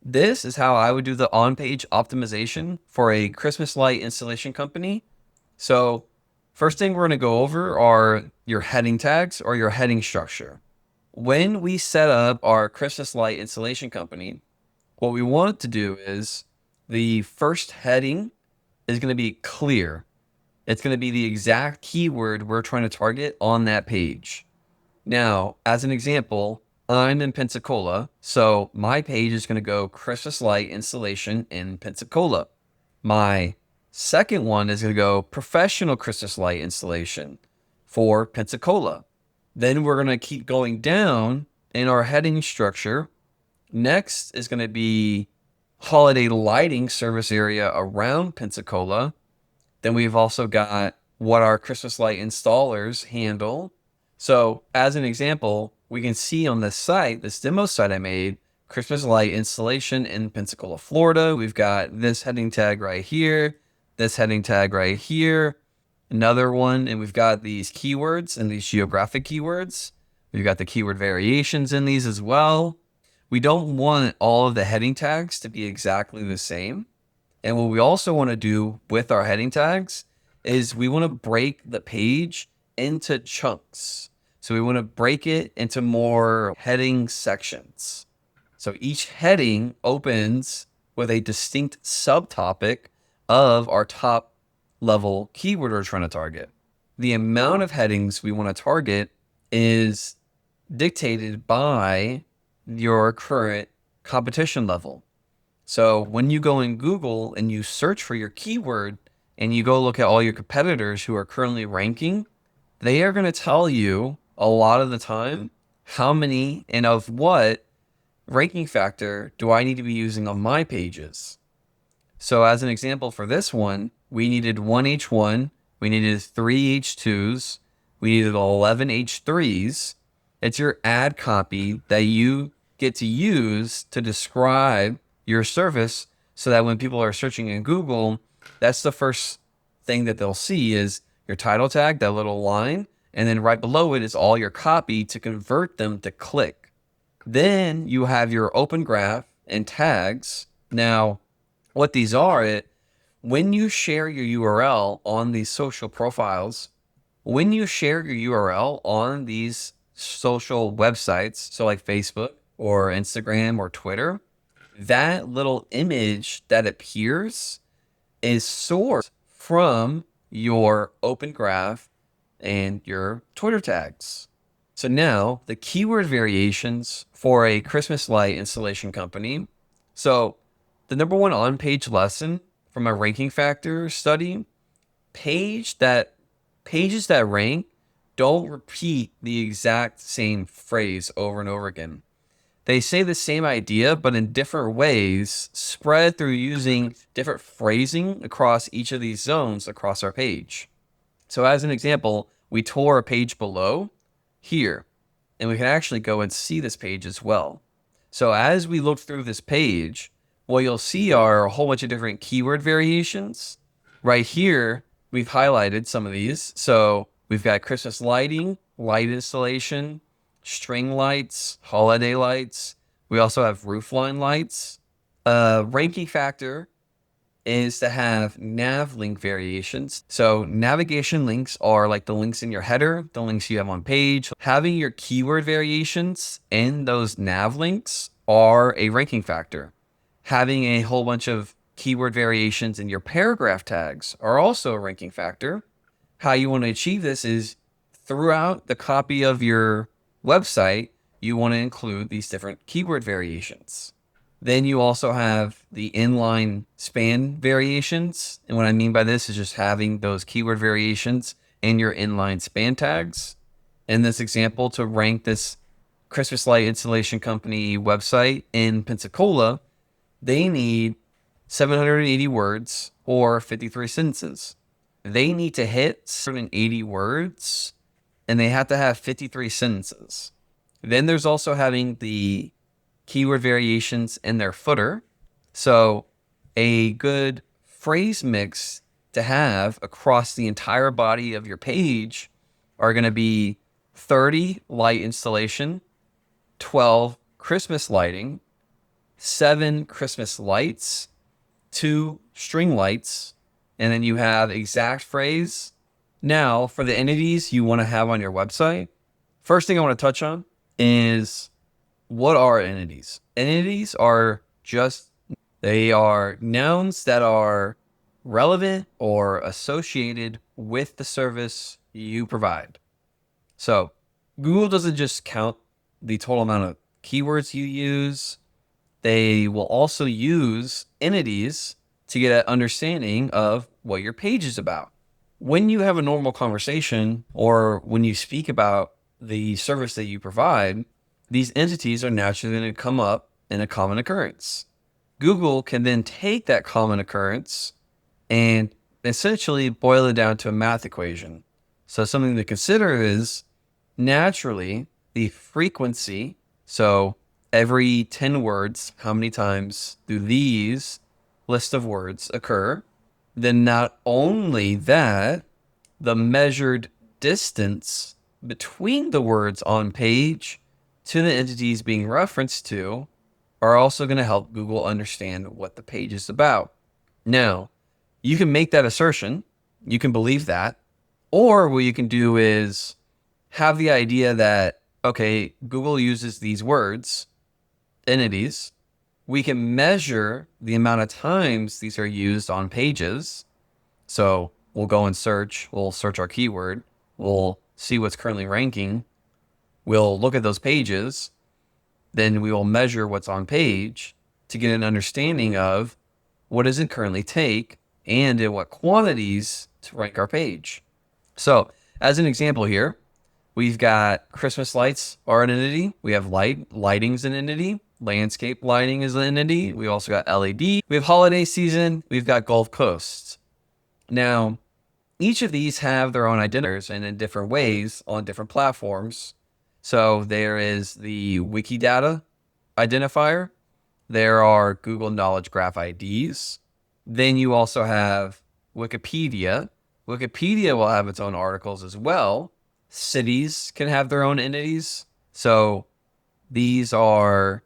This is how I would do the on-page optimization for a Christmas light installation company. So first thing we're going to go over are your heading tags or your heading structure. When we set up our Christmas light installation company, what we want to do is the first heading is going to be clear. It's going to be the exact keyword we're trying to target on that page. Now, as an example, I'm in Pensacola, so my page is going to go Christmas light installation in Pensacola. My second one is going to go professional Christmas light installation for Pensacola. Then we're going to keep going down in our heading structure. Next is going to be holiday lighting service area around Pensacola. Then we've also got what our Christmas light installers handle. So as an example, we can see on this site, this demo site I made, Christmas light installation in Pensacola, Florida. We've got this heading tag right here, this heading tag right here, another one, and we've got these keywords and these geographic keywords. We've got the keyword variations in these as well. We don't want all of the heading tags to be exactly the same. And what we also want to do with our heading tags is we want to break the page into chunks. So we want to break it into more heading sections. So each heading opens with a distinct subtopic of our top level keyword we're trying to target. The amount of headings we want to target is dictated by your current competition level. So when you go in Google and you search for your keyword and you go look at all your competitors who are currently ranking, they are going to tell you a lot of the time how many and of what ranking factor do I need to be using on my pages. So as an example for this one, we needed 1 H1, we needed 3 H2s, we needed 11 H3s. It's your ad copy that you get to use to describe your service so that when people are searching in Google, that's the first thing that they'll see is your title tag, that little line, and then right below it is all your copy to convert them to click. Then you have your open graph and tags. Now, what these are, when you share your URL on these social profiles, when you share your URL on these social websites, so like Facebook or Instagram or Twitter, that little image that appears is sourced from your open graph and your Twitter tags. So now the keyword variations for a Christmas light installation company. So the number one on-page lesson from a ranking factor study, pages that rank don't repeat the exact same phrase over and over again. They say the same idea, but in different ways, spread through using different phrasing across each of these zones across our page. So as an example, we tore a page below here, and we can actually go and see this page as well. So as we look through this page, what you'll see are a whole bunch of different keyword variations. Right here, we've highlighted some of these. So we've got Christmas lighting, light installation, string lights, holiday lights. We also have roofline lights. Ranking factor is to have nav link variations. So navigation links are like the links in your header, the links you have on page. Having your keyword variations in those nav links are a ranking factor. Having a whole bunch of keyword variations in your paragraph tags are also a ranking factor. How you want to achieve this is throughout the copy of your website, you want to include these different keyword variations. Then you also have the inline span variations. And what I mean by this is just having those keyword variations in your inline span tags. In this example, to rank this Christmas light installation company website in Pensacola, they need 780 words or 53 sentences. They need to hit 780 words and they have to have 53 sentences. Then there's also having the keyword variations in their footer. So a good phrase mix to have across the entire body of your page are going to be 30 light installation, 12 Christmas lighting, 7 Christmas lights, 2 string lights, and then you have exact phrase. Now, for the entities you want to have on your website, first thing I want to touch on is what are entities? Entities are they are nouns that are relevant or associated with the service you provide. So Google doesn't just count the total amount of keywords you use. They will also use entities to get an understanding of what your page is about. When you have a normal conversation or when you speak about the service that you provide, these entities are naturally going to come up in a common occurrence. Google can then take that common occurrence and essentially boil it down to a math equation. So something to consider is naturally the frequency. So every 10 words, how many times do these list of words occur? Then not only that, the measured distance between the words on page to the entities being referenced to are also going to help Google understand what the page is about. Now, you can make that assertion, you can believe that, or what you can do is have the idea that, okay, Google uses these words, entities. We can measure the amount of times these are used on pages. So we'll go and search, we'll search our keyword, we'll see what's currently ranking, we'll look at those pages, then we will measure what's on page to get an understanding of what does it currently take and in what quantities to rank our page. So as an example here, we've got Christmas lights are an entity. We have lighting's an entity. Landscape lighting is an entity. We also got LED. We have holiday season. We've got Gulf Coast. Now, each of these have their own identifiers and in different ways on different platforms. So there is the Wikidata identifier. There are Google Knowledge Graph IDs. Then you also have Wikipedia. Wikipedia will have its own articles as well. Cities can have their own entities. So these are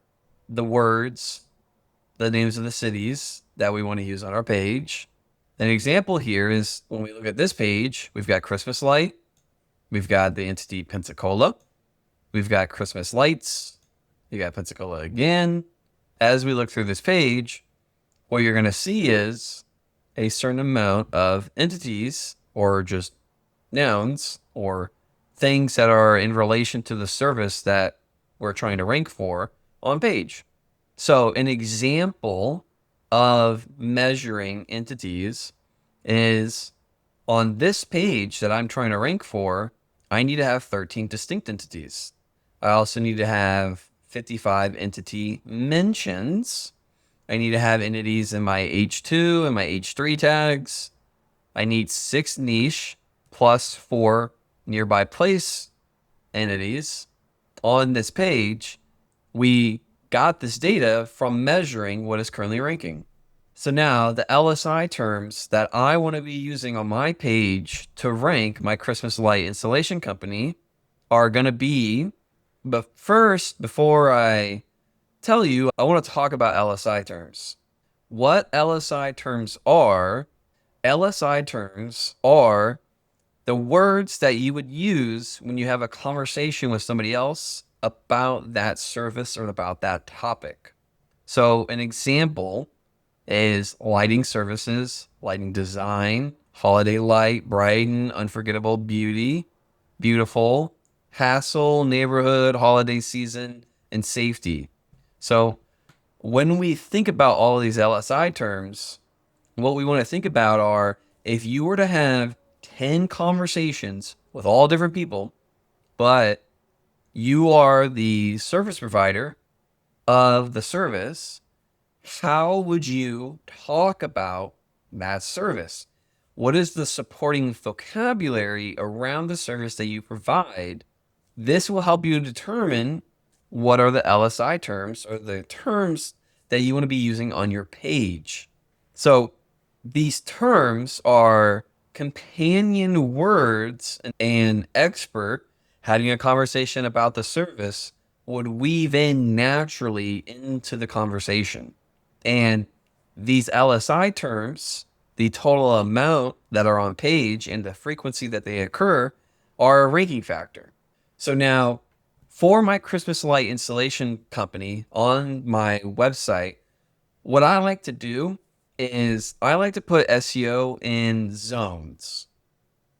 the words, the names of the cities that we want to use on our page. An example here is when we look at this page, we've got Christmas light. We've got the entity Pensacola. We've got Christmas lights. You got Pensacola again. As we look through this page, what you're going to see is a certain amount of entities or just nouns or things that are in relation to the service that we're trying to rank for on page. So an example of measuring entities is on this page that I'm trying to rank for, I need to have 13 distinct entities. I also need to have 55 entity mentions. I need to have entities in my H2 and my H3 tags. I need 6 niche plus 4 nearby place entities. On this page, we got this data from measuring what is currently ranking. So now the LSI terms that I want to be using on my page to rank my Christmas light installation company are going to be, but first, before I tell you, I want to talk about LSI terms. What LSI terms are the words that you would use when you have a conversation with somebody else about that service or about that topic. So an example is lighting services, lighting design, holiday light, brighten, unforgettable beauty, beautiful, hassle, neighborhood, holiday season, and safety. So when we think about all of these LSI terms, what we want to think about are if you were to have 10 conversations with all different people, but you are the service provider of the service, how would you talk about that service? What is the supporting vocabulary around the service that you provide? This will help you determine what are the LSI terms or the terms that you want to be using on your page. So these terms are companion words, and an expert having a conversation about the service would weave in naturally into the conversation. And these LSI terms, the total amount that are on page and the frequency that they occur, are a ranking factor. So now, for my Christmas light installation company on my website, what I like to do is I like to put SEO in zones,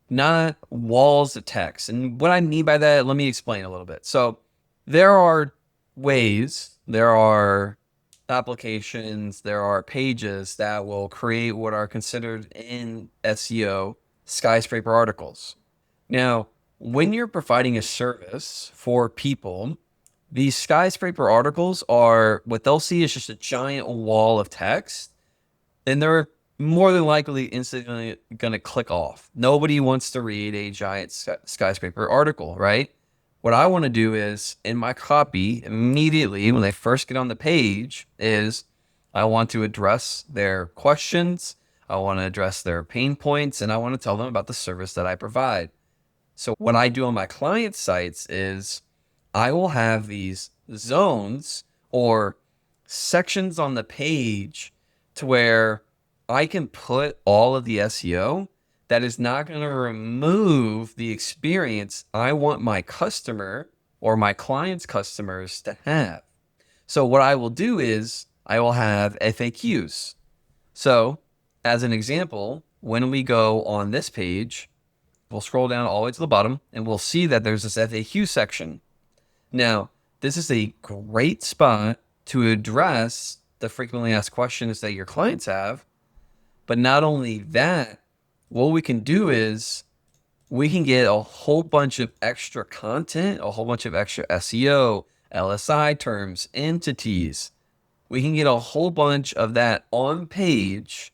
not walls of text. And what I mean by that, let me explain a little bit. So there are there are applications, there are pages that will create what are considered in SEO skyscraper articles. Now, when you're providing a service for people, these skyscraper articles are what they'll see is just a giant wall of text, and they're more than likely instantly going to click off. Nobody wants to read a giant skyscraper article, right? What I want to do is in my copy immediately when they first get on the page is I want to address their questions, I want to address their pain points, and I want to tell them about the service that I provide. So what I do on my client sites is I will have these zones or sections on the page to where I can put all of the SEO that is not going to remove the experience I want my customer or my client's customers to have. So what I will do is I will have FAQs. So as an example, when we go on this page, we'll scroll down all the way to the bottom and we'll see that there's this FAQ section. Now, this is a great spot to address the frequently asked questions that your clients have. But not only that, what we can do is we can get a whole bunch of extra content, a whole bunch of extra SEO, LSI terms, entities. We can get a whole bunch of that on page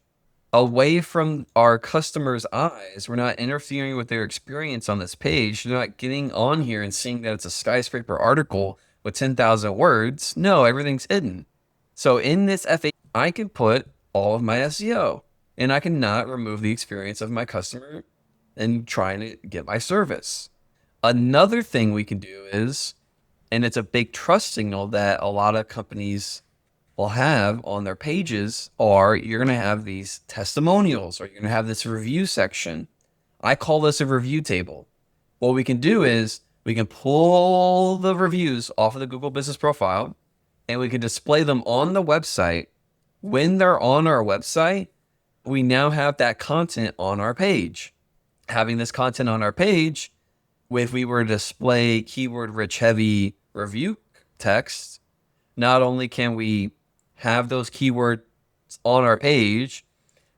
away from our customers' eyes. We're not interfering with their experience on this page. They're not getting on here and seeing that it's a skyscraper article with 10,000 words. No, everything's hidden. So in this FAQ, I can put all of my SEO and I cannot remove the experience of my customer and trying to get my service. Another thing we can do is, and it's a big trust signal that a lot of companies will have on their pages, are you're going to have these testimonials or you're going to have this review section. I call this a review table. What we can do is we can pull the reviews off of the Google Business Profile and we can display them on the website. When they're on our website, we now have that content on our page. Having this content on our page, if we were to display keyword rich heavy review text, not only can we have those keywords on our page,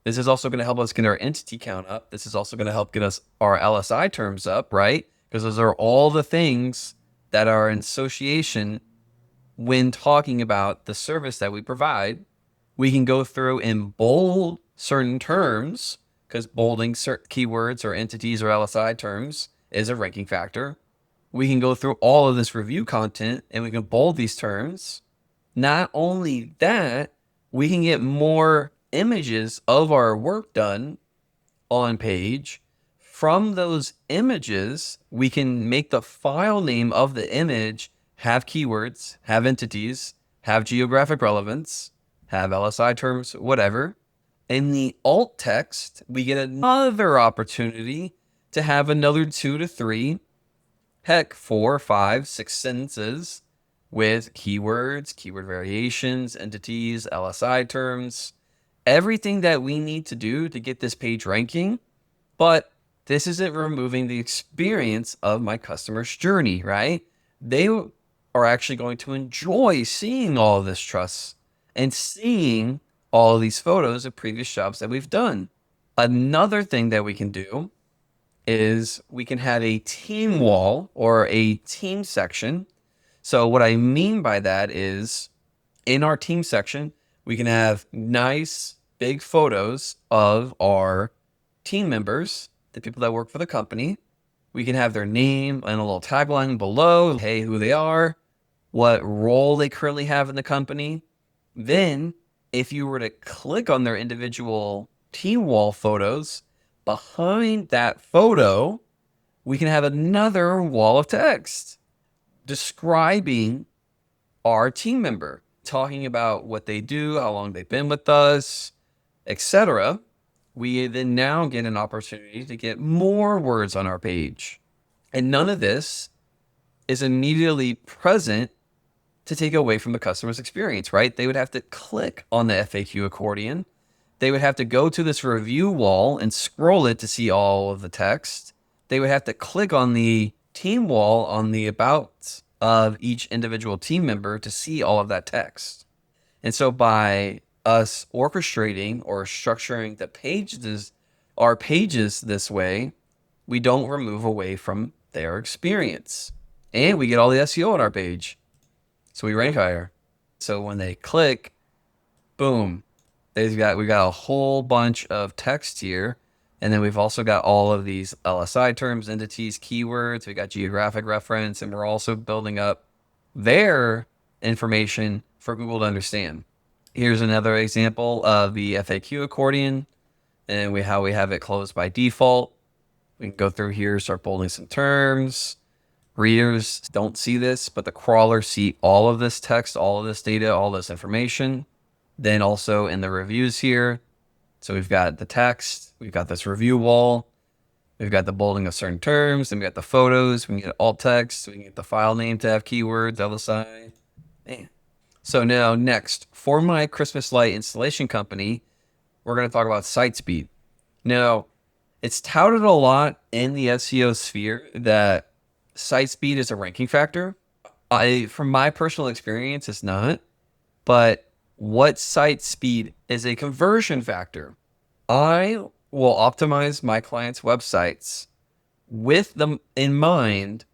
this is also going to help us get our entity count up. This is also going to help get us our LSI terms up, right? Because those are all the things that are in association when talking about the service that we provide. We can go through and bold certain terms, because bolding certain keywords or entities or LSI terms is a ranking factor. We can go through all of this review content and we can bold these terms. Not only that, we can get more images of our work done on page. From those images, we can make the file name of the image have keywords, have entities, have geographic relevance, have LSI terms, whatever. In the alt text, we get another opportunity to have another 2 to 3, heck, 4, 5, 6 sentences with keywords, keyword variations, entities, LSI terms, everything that we need to do to get this page ranking. But this isn't removing the experience of my customer's journey, right? They are actually going to enjoy seeing all of this trust and seeing all of these photos of previous jobs that we've done. Another thing that we can do is we can have a team wall or a team section. So what I mean by that is in our team section, we can have nice big photos of our team members, the people that work for the company. We can have their name and a little tagline below, hey, who they are, what role they currently have in the company. Then if you were to click on their individual team wall photos, behind that photo, we can have another wall of text. describing our team member, talking about what they do, how long they've been with us, etc. We then now get an opportunity to get more words on our page. And none of this is immediately present to take away from the customer's experience, right? They would have to click on the FAQ accordion. They would have to go to this review wall and scroll it to see all of the text. They would have to click on the team wall on the about of each individual team member to see all of that text. And so by us orchestrating or structuring the pages, our pages this way, we don't remove away from their experience. And we get all the SEO on our page. So we rank higher. So when they click, boom, we got a whole bunch of text here. And then we've also got all of these LSI terms, entities, keywords. We got geographic reference, and we're also building up their information for Google to understand. Here's another example of the FAQ accordion and how we have it closed by default. We can go through here, start bolding some terms. Readers don't see this, but the crawlers see all of this text, all of this data, all this information. Then also in the reviews here, so we've got the text, we've got this review wall, we've got the bolding of certain terms, then we got the photos, we can get alt text, we can get the file name to have keywords, LSI. Man. So now next, for my Christmas light installation company, we're going to talk about site speed. Now, it's touted a lot in the SEO sphere that site speed is a ranking factor. From my personal experience, it's not. But what site speed is a conversion factor. I will optimize my clients' websites with them in mind,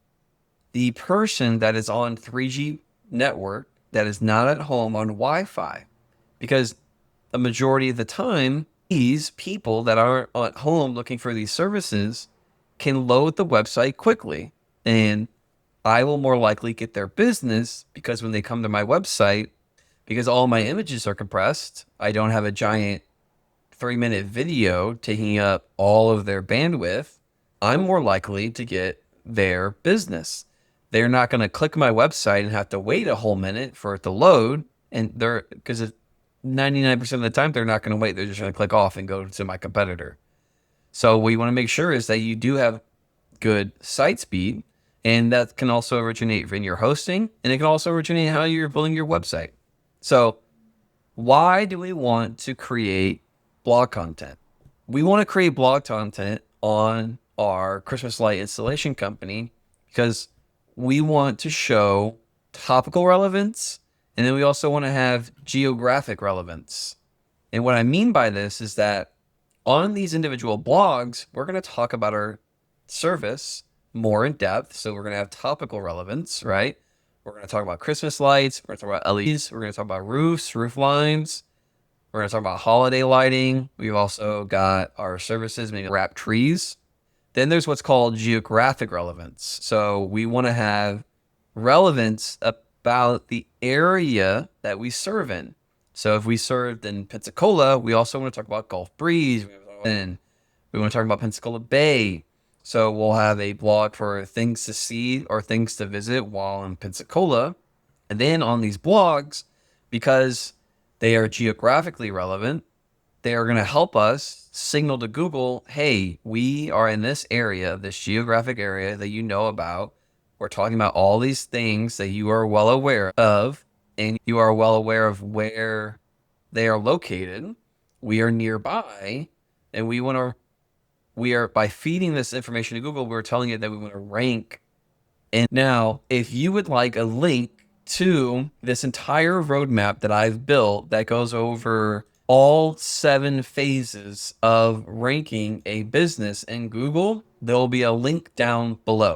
the person that is on 3G network that is not at home on Wi-Fi, because the majority of the time, these people that are at home looking for these services can load the website quickly, and I will more likely get their business because when they come to my website, because all my images are compressed, I don't have a giant 3-minute video taking up all of their bandwidth, I'm more likely to get their business. They're not going to click my website and have to wait a whole minute for it to load. And because 99% of the time, they're not going to wait. They're just going to click off and go to my competitor. So what you want to make sure is that you do have good site speed. And that can also originate in your hosting. And it can also originate how you're building your website. So why do we want to create blog content? We want to create blog content on our Christmas light installation company because we want to show topical relevance, and then we also want to have geographic relevance. And what I mean by this is that on these individual blogs, we're going to talk about our service more in depth. So we're going to have topical relevance, right? We're going to talk about Christmas lights. We're going to talk about LEDs. We're going to talk about roofs, roof lines. We're going to talk about holiday lighting. We've also got our services, maybe wrap trees. Then there's what's called geographic relevance. So we want to have relevance about the area that we serve in. So if we served in Pensacola, we also want to talk about Gulf Breeze. And we want to talk about Pensacola Bay. So we'll have a blog for things to see or things to visit while in Pensacola. And then on these blogs, because they are geographically relevant, they are going to help us signal to Google, hey, we are in this area, this geographic area that you know about. We're talking about all these things that you are well aware of, and you are well aware of where they are located. We are nearby, and by feeding this information to Google, we're telling it that we want to rank. And now, if you would like a link to this entire roadmap that I've built that goes over all 7 phases of ranking a business in Google, there will be a link down below.